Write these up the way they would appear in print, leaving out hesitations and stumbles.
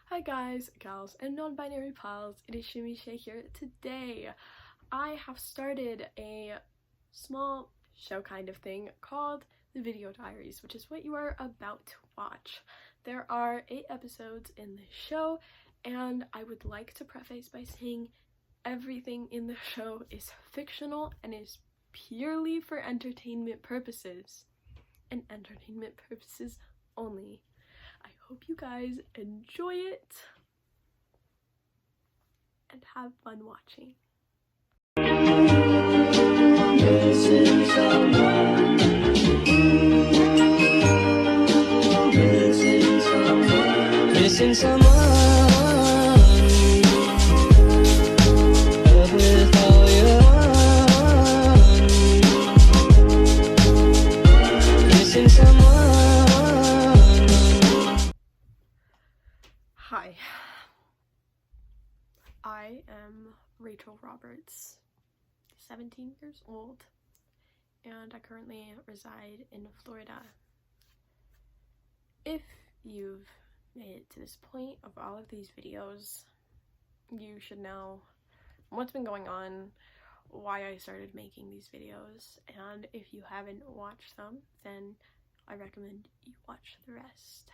Hi guys, gals, and non-binary pals, it is 𝗍𝗵𝗂𝗧 here. Today, I have started a small show kind of thing called the Video Diaries, which is what you are about to watch. There are 8 episodes in the show, and I would like to preface by saying everything in the show is fictional and is purely for entertainment purposes, and entertainment purposes only. I hope you guys enjoy it and have fun watching. Missing someone with all you're on. Missing someone. Hi, I am Rachel Roberts, 17 years old, and I currently reside in Florida. If you've made it to this point of all of these videos, you should know what's been going on, why I started making these videos, and if you haven't watched them, then I recommend you watch the rest.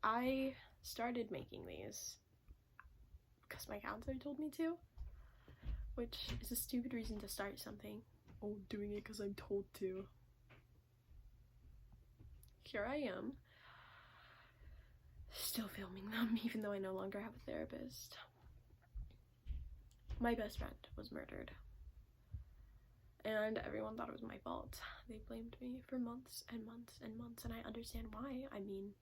I started making these because my counselor told me to, which is a stupid reason to start something. Oh, doing it because I'm told to. Here I am, still filming them even though I no longer have a therapist. My best friend was murdered, and everyone thought it was my fault. They blamed me for months and months and months, and I understand why. I mean,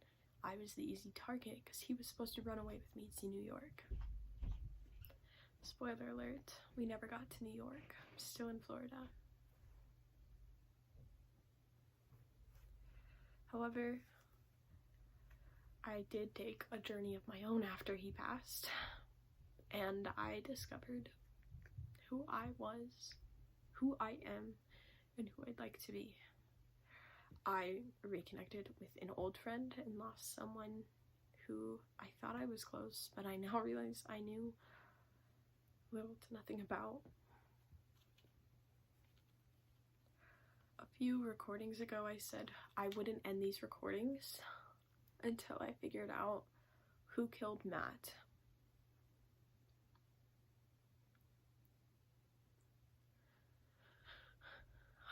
I was the easy target because he was supposed to run away with me to New York. Spoiler alert, we never got to New York. I'm still in Florida. However, I did take a journey of my own after he passed, and I discovered who I was, who I am, and who I'd like to be. I reconnected with an old friend and lost someone who I thought I was close, but I now realize I knew little to nothing about. A few recordings ago I said I wouldn't end these recordings until I figured out who killed Matt.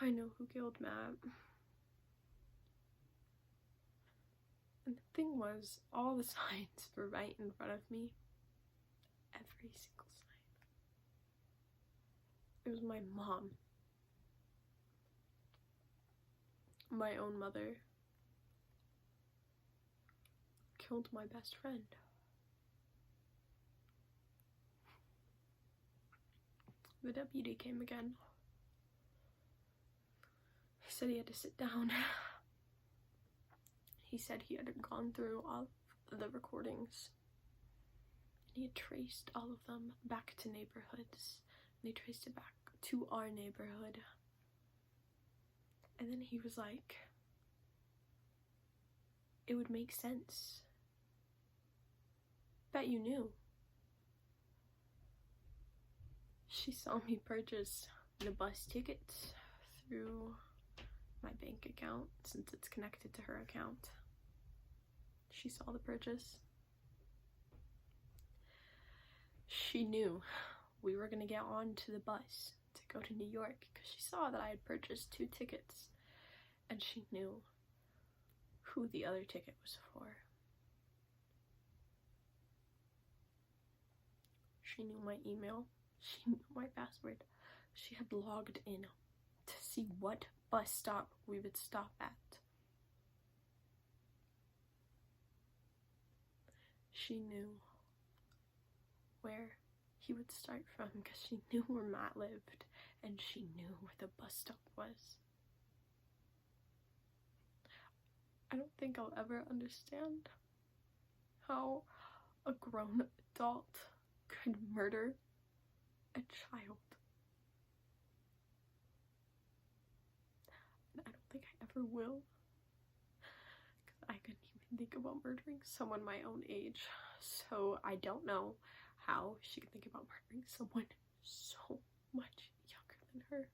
I know who killed Matt. And the thing was, all the signs were right in front of me. Every single sign. It was my mom. My own mother killed my best friend. The deputy came again. He said he had to sit down. He said he had gone through all of the recordings, and he had traced all of them back to neighborhoods, and they traced it back to our neighborhood. And then he was like, it would make sense. Bet you knew. She saw me purchase the bus tickets through my bank account since it's connected to her account. She saw the purchase. She knew we were gonna get on to the bus to go to New York because she saw that I had purchased 2 tickets, and she knew who the other ticket was for. She knew my email. She knew my password. She had logged in to see what bus stop we would stop at. She knew where he would start from because she knew where Matt lived, and she knew where the bus stop was. I don't think I'll ever understand how a grown adult could murder a child. And I don't think I ever will. think about murdering someone my own age, so I don't know how she can think about murdering someone so much younger than her.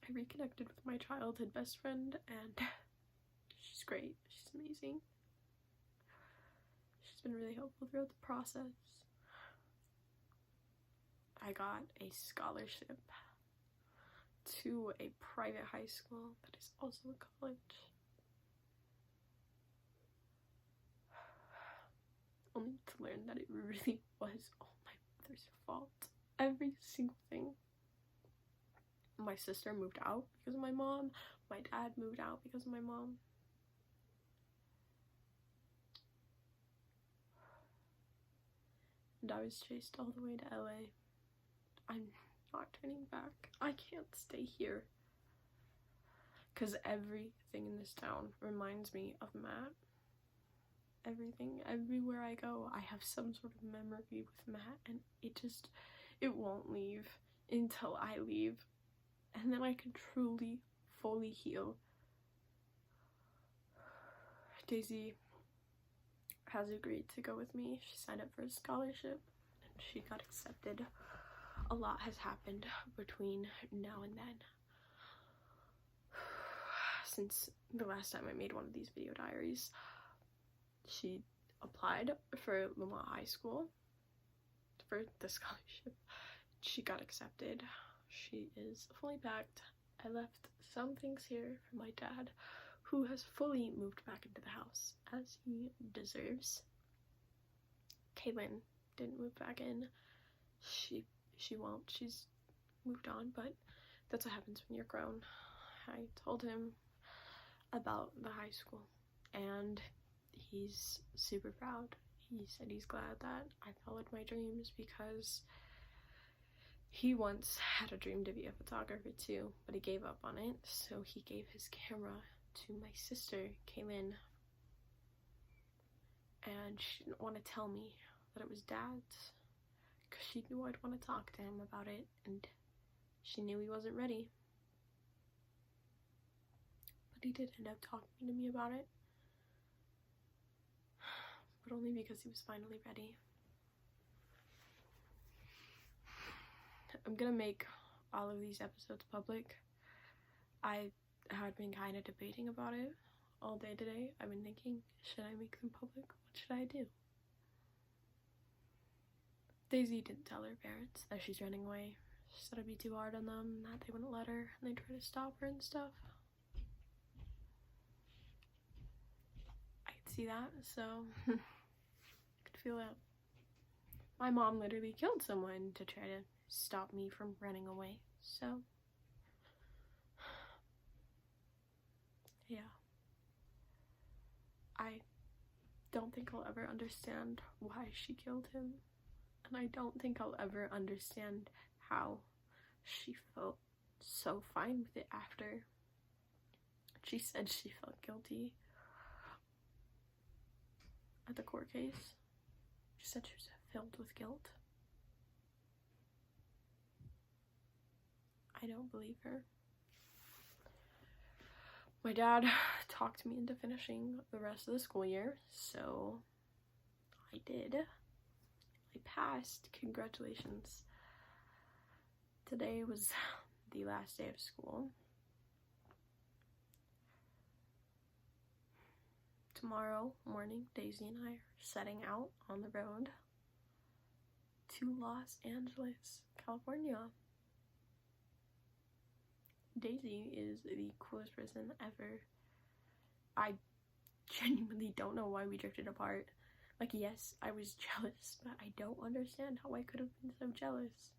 I reconnected with my childhood best friend, and she's great. She's amazing. She's been really helpful throughout the process. I got a scholarship to a private high school that is also a college. Only to learn that it really was all my mother's fault. Every single thing. My sister moved out because of my mom. My dad moved out because of my mom. And I was chased all the way to LA. I'm not turning back. I can't stay here. Because everything in this town reminds me of Matt. Everything, everywhere I go, I have some sort of memory with Matt, and it won't leave until I leave. And then I can truly, fully heal. Daisy has agreed to go with me. She signed up for a scholarship, and she got accepted. A lot has happened between now and then. Since the last time I made one of these video diaries, she applied for 𝗚𝗏 High School for the scholarship. She got accepted. She is fully packed. I left some things here for my dad, who has fully moved back into the house, as he deserves. Kaylin didn't move back in. She won't. She's moved on, but that's what happens when you're grown. I told him about the high school, and he's super proud. He said he's glad that I followed my dreams, because he once had a dream to be a photographer too, but he gave up on it, so he gave his camera to my sister, Kaylin, and she didn't want to tell me that it was Dad's, because she knew I'd want to talk to him about it, and she knew he wasn't ready. But he did end up talking to me about it, but only because he was finally ready. I'm gonna make all of these episodes public. I had been kind of debating about it all day today. I've been thinking, should I make them public? What should I do? Daisy didn't tell her parents that she's running away. She said it'd be too hard on them, that they wouldn't let her, and they'd try to stop her and stuff. I could see that, so I could feel that. My mom literally killed someone to try to stop me from running away, so yeah. I don't think I'll ever understand why she killed him, and I don't think I'll ever understand how she felt so fine with it after. She said she felt guilty at the court case. She said she was filled with guilt. I don't believe her. My dad talked me into finishing the rest of the school year, so I did. I passed. Congratulations. Today was the last day of school. Tomorrow morning, Daisy and I are setting out on the road to Los Angeles, California. Daisy is the coolest person ever. I genuinely don't know why we drifted apart. Like, yes, I was jealous, but I don't understand how I could have been so jealous.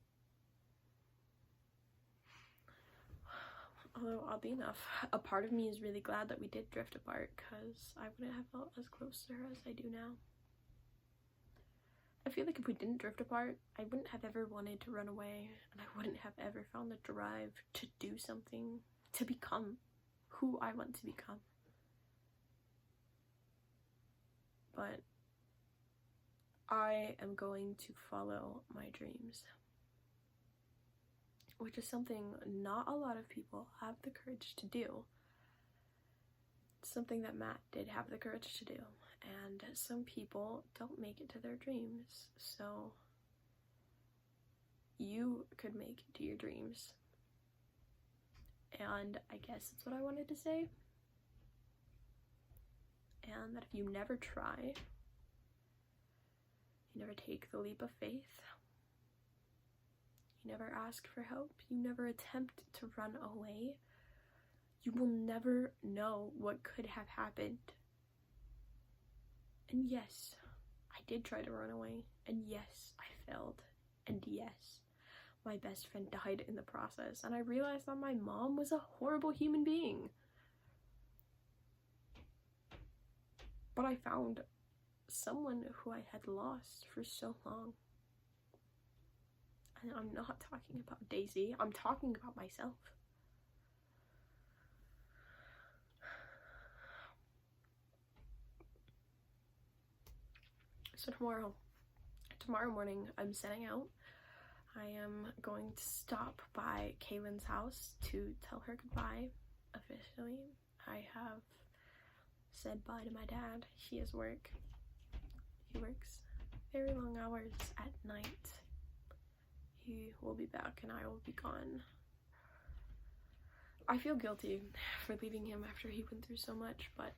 Although, oddly enough, a part of me is really glad that we did drift apart, because I wouldn't have felt as close to her as I do now. I feel like if we didn't drift apart, I wouldn't have ever wanted to run away, and I wouldn't have ever found the drive to do something, to become who I want to become. But I am going to follow my dreams. which is something not a lot of people have the courage to do. It's something that Matt did have the courage to do, and some people don't make it to their dreams, so you could make it to your dreams. And I guess that's what I wanted to say. And that if you never try, you never take the leap of faith, you never ask for help, you never attempt to run away, you will never know what could have happened. And yes, I did try to run away, and yes, I failed, and yes, my best friend died in the process, and I realized that my mom was a horrible human being. But I found someone who I had lost for so long. And I'm not talking about Daisy, I'm talking about myself. So tomorrow morning, I'm setting out. I am going to stop by Kaylin's house to tell her goodbye, officially. I have said bye to my dad. He has work. He works very long hours at night. He will be back and I will be gone. I feel guilty for leaving him after he went through so much, but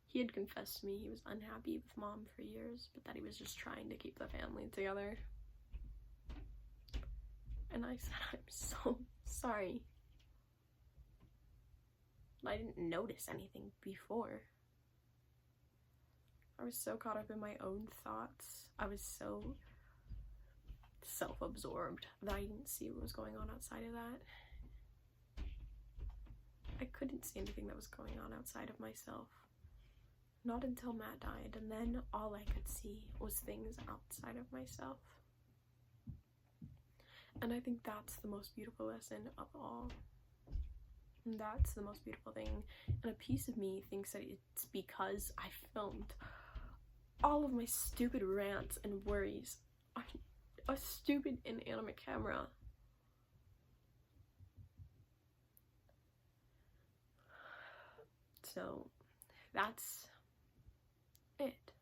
he had confessed to me he was unhappy with mom for years, but that he was just trying to keep the family together. And I said, I'm so sorry. I didn't notice anything before. I was so caught up in my own thoughts. I was so self-absorbed that I didn't see what was going on outside of that. I couldn't see anything that was going on outside of myself. Not until Matt died, and then all I could see was things outside of myself. And I think that's the most beautiful lesson of all. And that's the most beautiful thing. And a piece of me thinks that it's because I filmed all of my stupid rants and worries on a stupid inanimate camera. So that's it.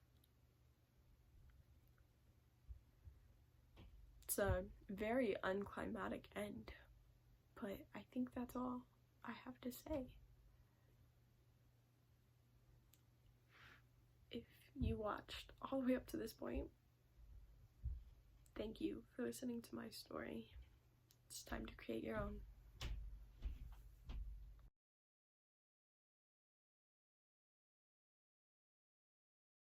It's a very unclimactic end, but I think that's all I have to say. If you watched all the way up to this point, thank you for listening to my story. It's time to create your own.